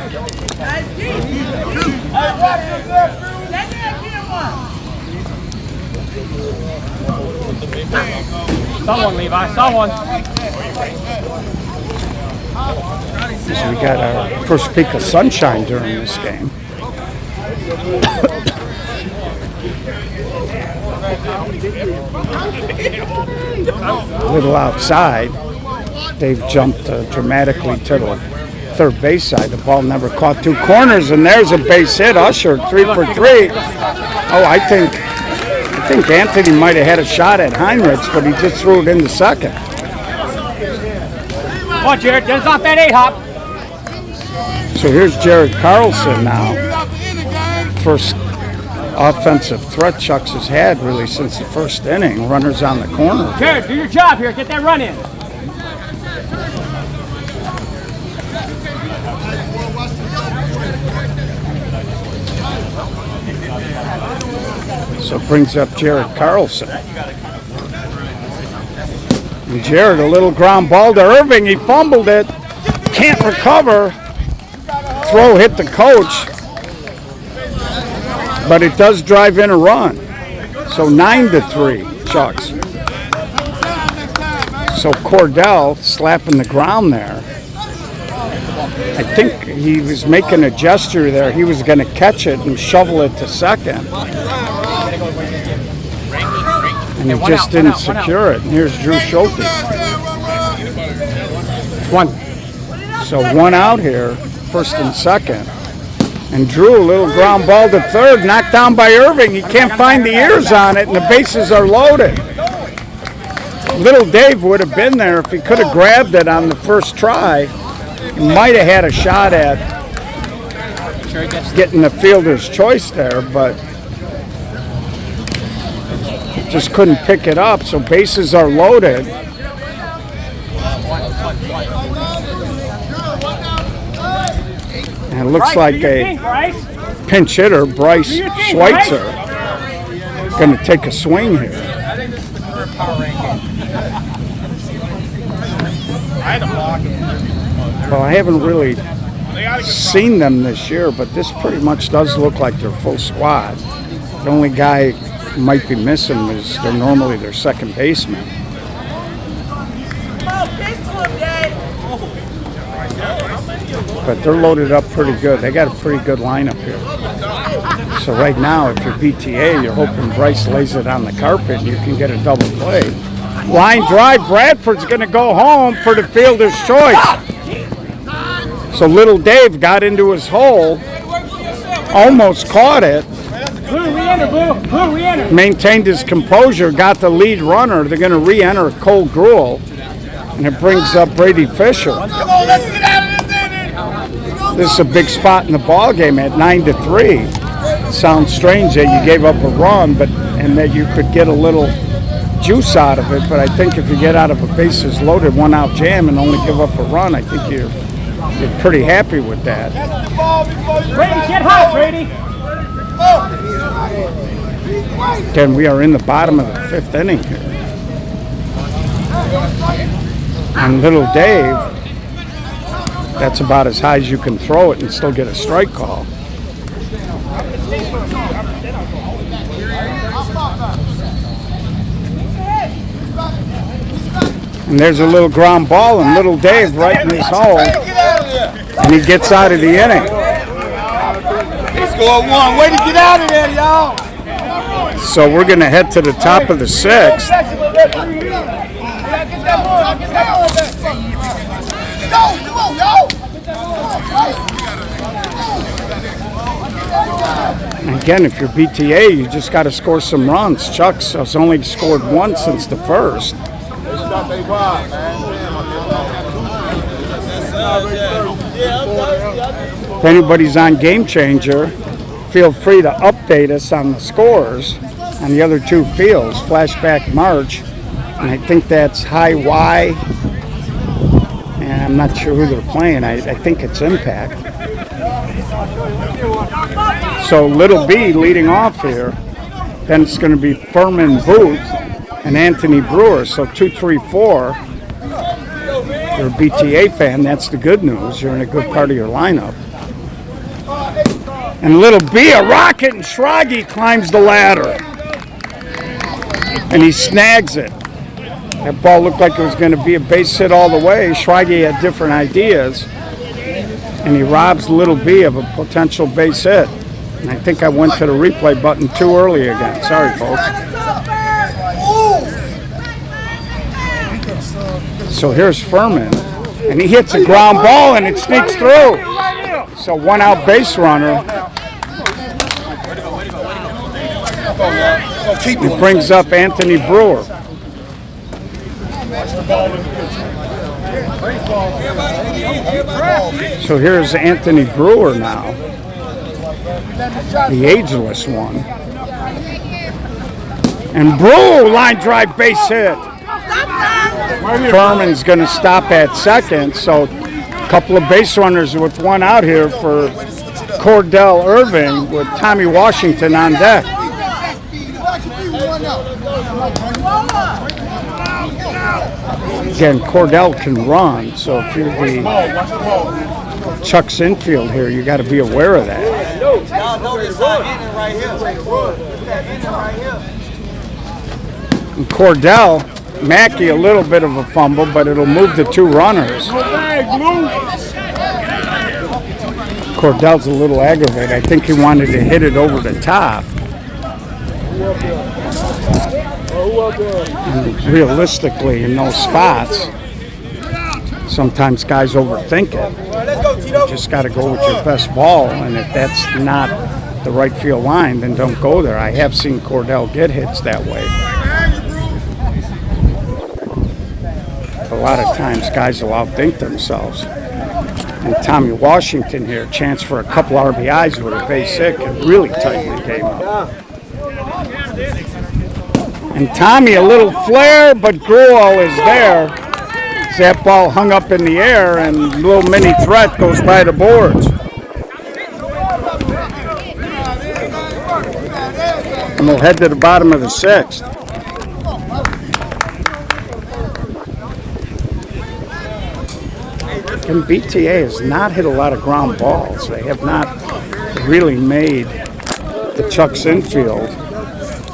Someone, Levi, someone. So we got our first peak of sunshine during this game. A little outside. Dave jumped dramatically to the third base side. The ball never caught two corners, and there's a base hit. Usher, 3 for 3. Oh, I think Anthony might have had a shot at Heinrichs, but he just threw it into second. Come on, Jared, get us off that 8-hop. So here's Jared Carlson now. First offensive threat Chucks has had really since the first inning. Runners on the corner. Jared, do your job here. Get that run in. So brings up Jared Carlson. And Jared, a little ground ball to Irving. He fumbled it. Can't recover. Throw hit the coach. But it does drive in a run. So 9-3, Chucks. So Cordell slapping the ground there. I think he was making a gesture there. He was going to catch it and shovel it to second. And he just didn't secure it. And here's Drew Schulte. One. So one out here, first and second. And Drew, a little ground ball to third, knocked down by Irving. He can't find the ears on it, and the bases are loaded. Little Dave would have been there if he could have grabbed it on the first try. He might have had a shot at getting the fielder's choice there, but just couldn't pick it up, so bases are loaded. And it looks like a pinch hitter, Bryce Schweitzer, going to take a swing here. Well, I haven't really seen them this year, but this pretty much does look like their full squad. The only guy who might be missing is they're normally their second baseman. But they're loaded up pretty good. They got a pretty good lineup here. So right now, if you're BTA, you're hoping Bryce lays it on the carpet and you can get a double play. Line drive, Bradford's going to go home for the fielder's choice. So little Dave got into his hole, almost caught it, maintained his composure, got the lead runner. They're going to re-enter Cole Gruel, and it brings up Brady Fisher. Come on, let's get out of this inning. This is a big spot in the ball game at 9-3. Sounds strange that you gave up a run, and that you could get a little juice out of it. But I think if you get out of a bases loaded, 1-out jam and only give up a run, I think you're pretty happy with that. Brady, get hot, Brady. Again, we are in the bottom of the 5th inning here. And little Dave, that's about as high as you can throw it and still get a strike call. And there's a little ground ball, and little Dave right in his hole, and he gets out of the inning. They scored one. Way to get out of there, y'all. So we're going to head to the top of the 6th. And again, if you're BTA, you just got to score some runs. Chuck's has only scored one since the first. If anybody's on Game Changer, feel free to update us on the scores on the other two fields, Flashback March, and I think that's High Y, and I'm not sure who they're playing. I think it's Impact. So Little B leading off here, then it's going to be Furman Booth and Anthony Brewer, so 2, 3, 4. If you're a BTA fan, that's the good news. You're in a good part of your lineup. And Little B, a rocket, and Schragi climbs the ladder. and he snags it. That ball looked like it was going to be a base hit all the way. Schweige had different ideas, and he robs Little B of a potential base hit. And I think I went to the replay button too early again. Sorry, folks. So here's Furman, and he hits a ground ball, and it sneaks through. So one out base runner. It brings up Anthony Brewer. So here's Anthony Brewer now, the ageless one. And Brewer line drive base hit. Furman's going to stop at second, so a couple of base runners with one out here for Cordell Irving with Tommy Washington on deck. Again, Cordell can run, so if you're the Chuck's infield here, you got to be aware of that. And Cordell, Mackey, a little bit of a fumble, but it'll move the two runners. Cordell's a little aggravated. I think he wanted to hit it over the top. And realistically, in those spots, sometimes guys overthink it. You just got to go with your best ball, and if that's not the right field line, then don't go there. I have seen Cordell get hits that way. A lot of times, guys will outthink themselves. And Tommy Washington here, chance for a couple RBIs with a base hit, can really tighten the game up. And Tommy, a little flare, but Gruel is there. That ball hung up in the air, and a little mini threat goes by the boards. And we'll head to the bottom of the sixth. And BTA has not hit a lot of ground balls. They have not really made the Chuck's infield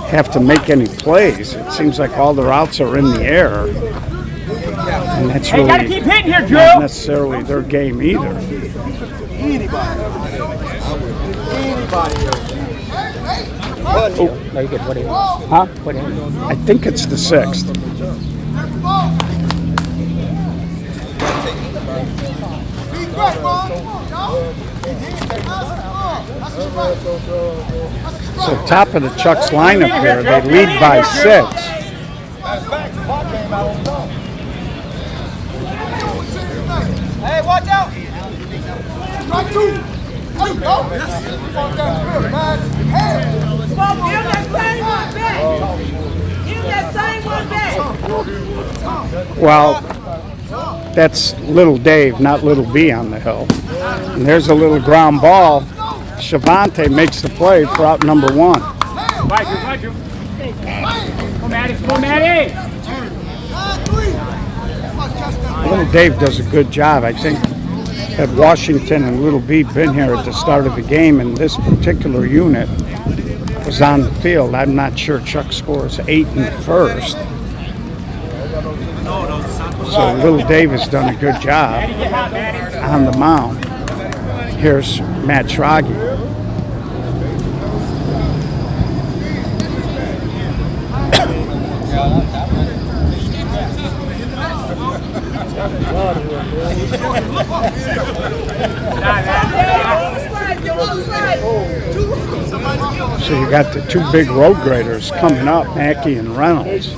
have to make any plays. It seems like all the routes are in the air, and that's really gotta keep hitting here, Drew. not necessarily their game either. Oh, no, you get what in? Huh? What in? I think it's the sixth. So top of the Chuck's lineup here, they lead by 6. Hey, watch out! Right two! Give that same one back! Give that same one back! Well, that's Little Dave, not Little B on the hill. And there's a little ground ball. Shavante makes the play for out number 1. Right, Drew. Come at it. Little Dave does a good job. I think had Washington and Little B been here at the start of the game and this particular unit was on the field, I'm not sure Chuck scores 8 in the first. So Little Dave has done a good job on the mound. Here's Matt Schrage. So you got the two big road graders coming up, Mackey and Reynolds.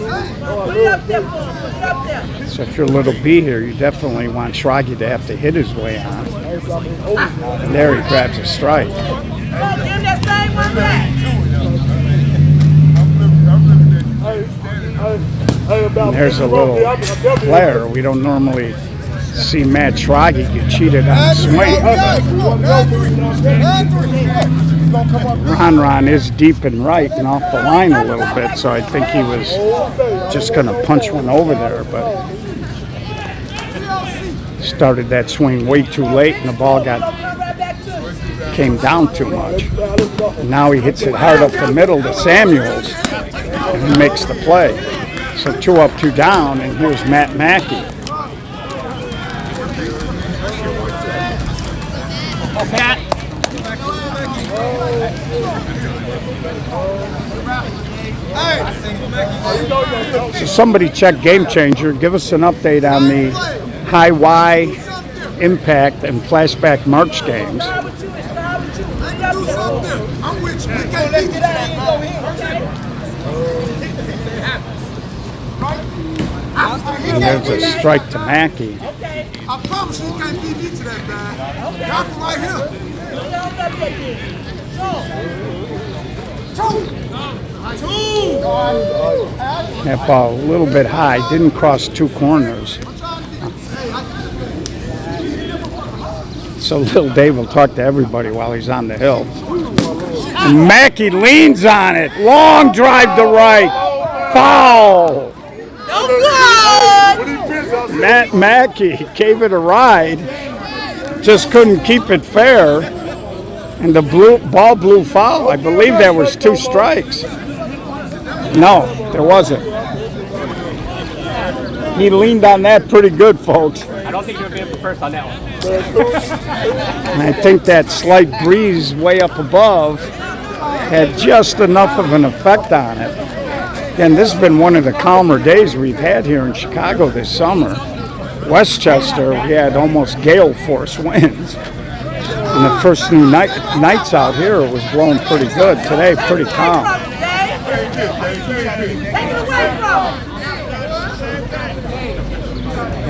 So if you're Little B here, you definitely want Schrage to have to hit his way on. And there he grabs a strike. And there's a little flare. We don't normally see Matt Schrage get cheated on the swing. Ron is deep and right and off the line a little bit, so I think he was just going to punch one over there, but started that swing way too late and the ball came down too much. And now he hits it hard up the middle to Samuels. and he makes the play. So 2 up, 2 down, and here's Matt Mackey. Pat. So somebody check Game Changer. Give us an update on the high Y, impact, and flashback March games. I'm with you. We can't beat you. And there's a strike to Mackey. I promise you, you can't beat me to that, man. Y'all from right here. That ball a little bit high, didn't cross 2 corners. So little Dave will talk to everybody while he's on the hill. And Mackey leans on it. Long drive to right. Foul. Matt Mackey gave it a ride. Just couldn't keep it fair. And the ball blew foul. I believe there was 2 strikes. No, there wasn't. He leaned on that pretty good, folks. I don't think you're going to be able to first on that one. And I think that slight breeze way up above had just enough of an effect on it. Again, this has been one of the calmer days we've had here in Chicago this summer. Westchester, we had almost gale force winds. And the first few nights out here, it was blowing pretty good. Today, pretty calm.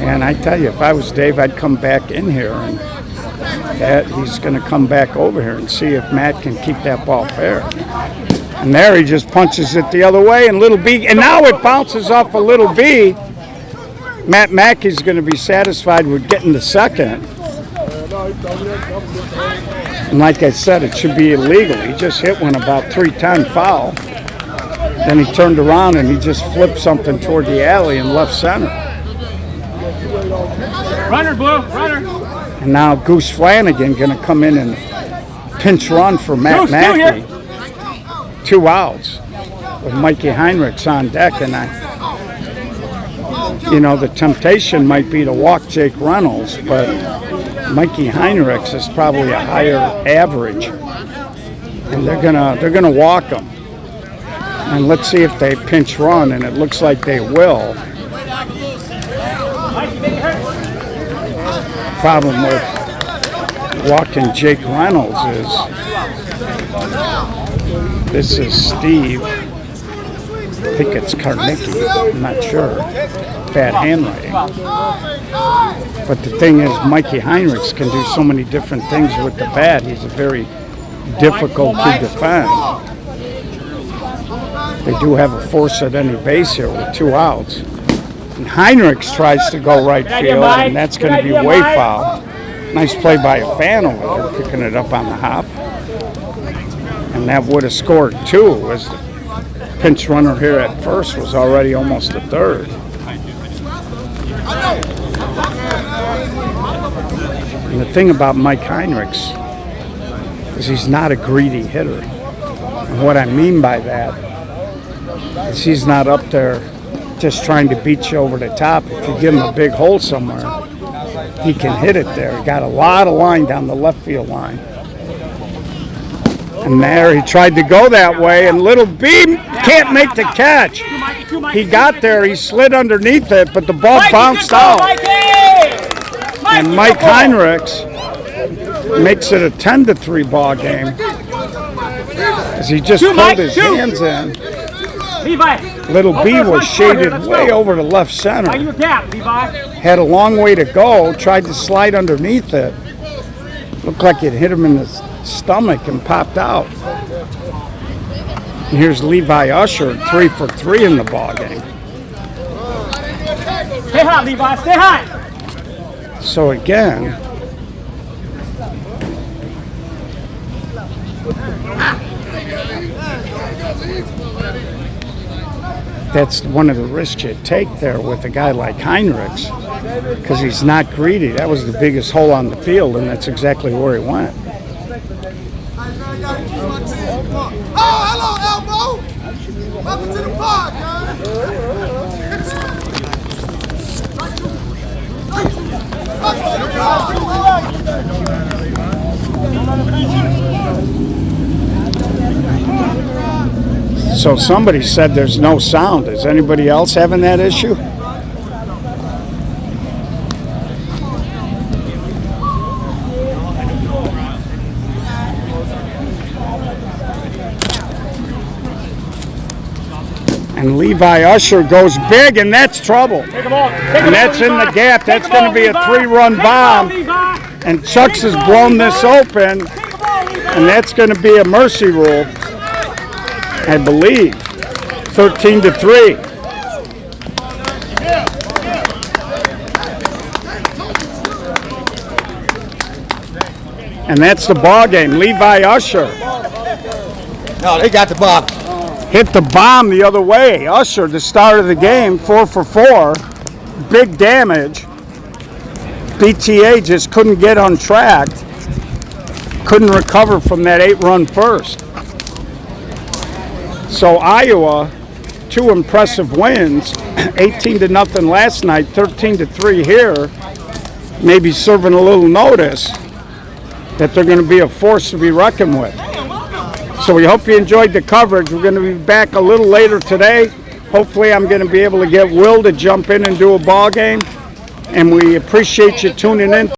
And I tell you, if I was Dave, I'd come back in here, and he's going to come back over here and see if Matt can keep that ball fair. And there he just punches it the other way, and Little B, and now it bounces off a Little B. Matt Mackey's going to be satisfied with getting the second. And like I said, it should be illegal. He just hit one about 310 foul. Then he turned around and he just flipped something toward the alley in left center. Runner, Blue, runner. And now Goose Flanagan going to come in and pinch run for Matt Mackey. 2 outs with Mikey Heinrichs on deck. And the temptation might be to walk Jake Reynolds, but Mikey Heinrichs is probably a higher average, and they're gonna walk him. And let's see if they pinch run, and it looks like they will. Problem with walking Jake Reynolds is this is Steve. I think it's Karnicki. I'm not sure. Bad handwriting. But the thing is, Mikey Heinrichs can do so many different things with the bat. He's very difficult to defend. They do have a force at any base here with 2 outs. And Heinrichs tries to go right field, and that's going to be way foul. Nice play by a fan over there, picking it up on the hop. And that would have scored 2, as the pinch runner here at first was already almost a third. And the thing about Mike Heinrichs is he's not a greedy hitter. And what I mean by that is he's not up there just trying to beat you over the top. If you give him a big hole somewhere, he can hit it there. He got a lot of line down the left field line. And there he tried to go that way, and Little B can't make the catch. He got there, he slid underneath it, but the ball bounced out. And Mike Heinrichs makes it a 10-3 ball game as he just pulled his hands in. Little B was shaded way over to left center. Had a long way to go, tried to slide underneath it. Looked like it hit him in the stomach and popped out. And here's Levi Usher, 3 for 3 in the ball game. Stay hot, Levi, stay hot. So again, that's one of the risks you take there with a guy like Heinrichs, because he's not greedy. That was the biggest hole on the field, and that's exactly where he went. Oh, hello, elbow. Welcome to the pod, guys. So somebody said there's no sound. Is anybody else having that issue? And Levi Usher goes big, and that's trouble. And that's in the gap. That's going to be a 3-run bomb. And Chucks has blown this open, and that's going to be a mercy rule, I believe. 13-3. And that's the ball game. Levi Usher No, they got the ball. hit the bomb the other way. Usher, the start of the game, 4 for 4. Big damage. BTA just couldn't get untracked. Couldn't recover from that 8-run first. So Iowa, 2 impressive wins. 18-0 last night, 13-3 here. Maybe serving a little notice that they're going to be a force to be reckoned with. So we hope you enjoyed the coverage. We're going to be back a little later today. Hopefully I'm going to be able to get Will to jump in and do a ball game. And we appreciate you tuning in.